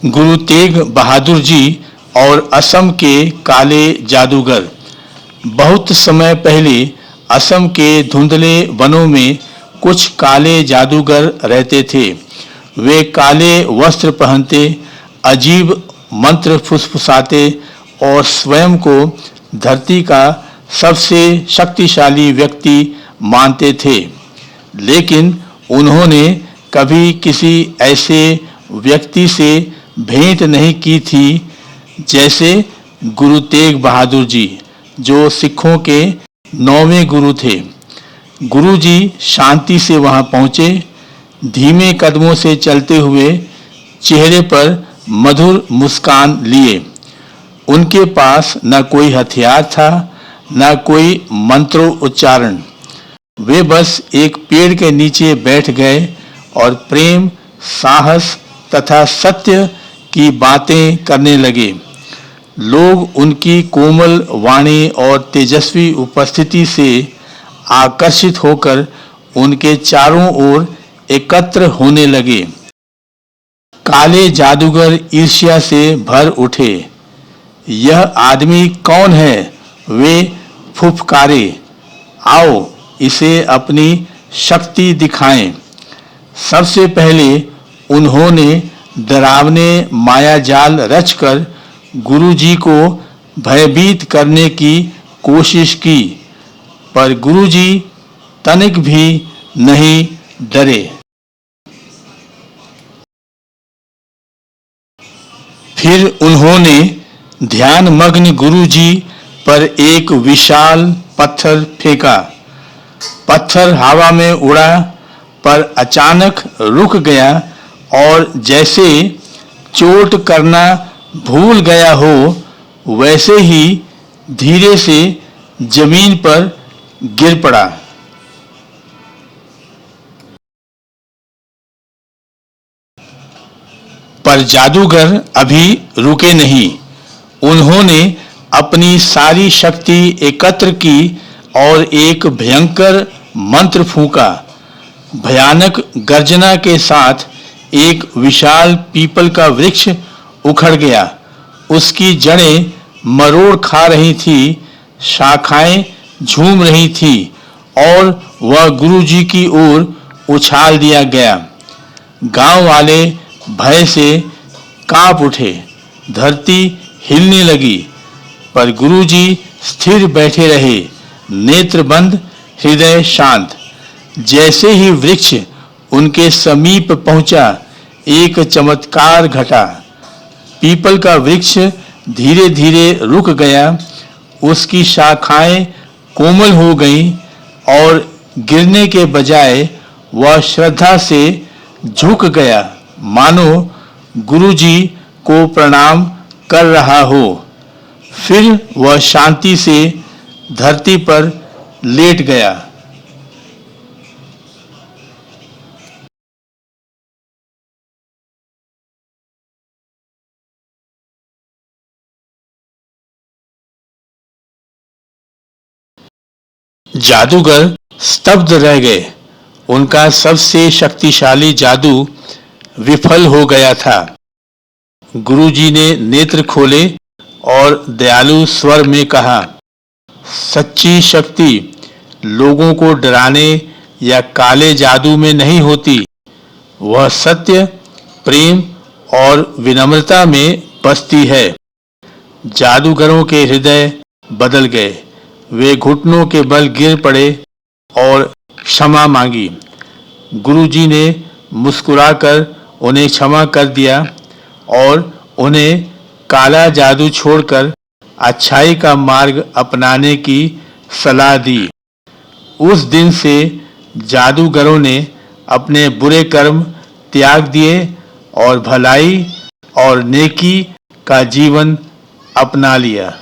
गुरु तेग बहादुर जी और असम के काले जादूगर। बहुत समय पहले असम के धुंधले वनों में कुछ काले जादूगर रहते थे। वे काले वस्त्र पहनते, अजीब मंत्र फुसफुसाते और स्वयं को धरती का सबसे शक्तिशाली व्यक्ति मानते थे। लेकिन उन्होंने कभी किसी ऐसे व्यक्ति से भेंट नहीं की थी जैसे गुरु तेग बहादुर जी, जो सिखों के 9वें गुरु थे। गुरु जी शांति से वहां पहुंचे, धीमे कदमों से चलते हुए चेहरे पर मधुर मुस्कान लिए। उनके पास न कोई हथियार था, न कोई मंत्रोच्चारण। वे बस एक पेड़ के नीचे बैठ गए और प्रेम, साहस तथा सत्य की बातें करने लगे। लोग उनकी कोमल वाणी और तेजस्वी उपस्थिति से आकर्षित होकर उनके चारों ओर एकत्र होने लगे। काले जादूगर ईर्ष्या से भर उठे। यह आदमी कौन है? वे फुफकारे। आओ इसे अपनी शक्ति दिखाएं। सबसे पहले उन्होंने डरावने मायाजाल रचकर गुरुजी को भयभीत करने की कोशिश की, पर गुरुजी तनिक भी नहीं डरे। फिर उन्होंने ध्यानमग्न गुरुजी पर एक विशाल पत्थर फेंका। पत्थर हवा में उड़ा, पर अचानक रुक गया और जैसे चोट करना भूल गया हो, वैसे ही धीरे से जमीन पर गिर पड़ा। पर जादूगर अभी रुके नहीं। उन्होंने अपनी सारी शक्ति एकत्र की और एक भयंकर मंत्र फूंका। भयानक गर्जना के साथ एक विशाल पीपल का वृक्ष उखड़ गया। उसकी जड़ें मरोड़ खा रही थी, शाखाएं झूम रही थी और वह गुरुजी की ओर उछाल दिया गया। गांव वाले भय से कांप उठे। धरती हिलने लगी, पर गुरुजी स्थिर बैठे रहे, नेत्र बंद, हृदय शांत। जैसे ही वृक्ष उनके समीप पहुंचा, एक चमत्कार घटा। पीपल का वृक्ष धीरे धीरे रुक गया। उसकी शाखाएं कोमल हो गईं और गिरने के बजाय वह श्रद्धा से झुक गया, मानो गुरुजी को प्रणाम कर रहा हो। फिर वह शांति से धरती पर लेट गया। जादूगर स्तब्ध रह गए। उनका सबसे शक्तिशाली जादू विफल हो गया था। गुरुजी ने नेत्र खोले और दयालु स्वर में कहा, सच्ची शक्ति लोगों को डराने या काले जादू में नहीं होती। वह सत्य, प्रेम और विनम्रता में बसती है। जादूगरों के हृदय बदल गए। वे घुटनों के बल गिर पड़े और क्षमा मांगी। गुरुजी ने मुस्कुराकर उन्हें क्षमा कर दिया और उन्हें काला जादू छोड़कर अच्छाई का मार्ग अपनाने की सलाह दी। उस दिन से जादूगरों ने अपने बुरे कर्म त्याग दिए और भलाई और नेकी का जीवन अपना लिया।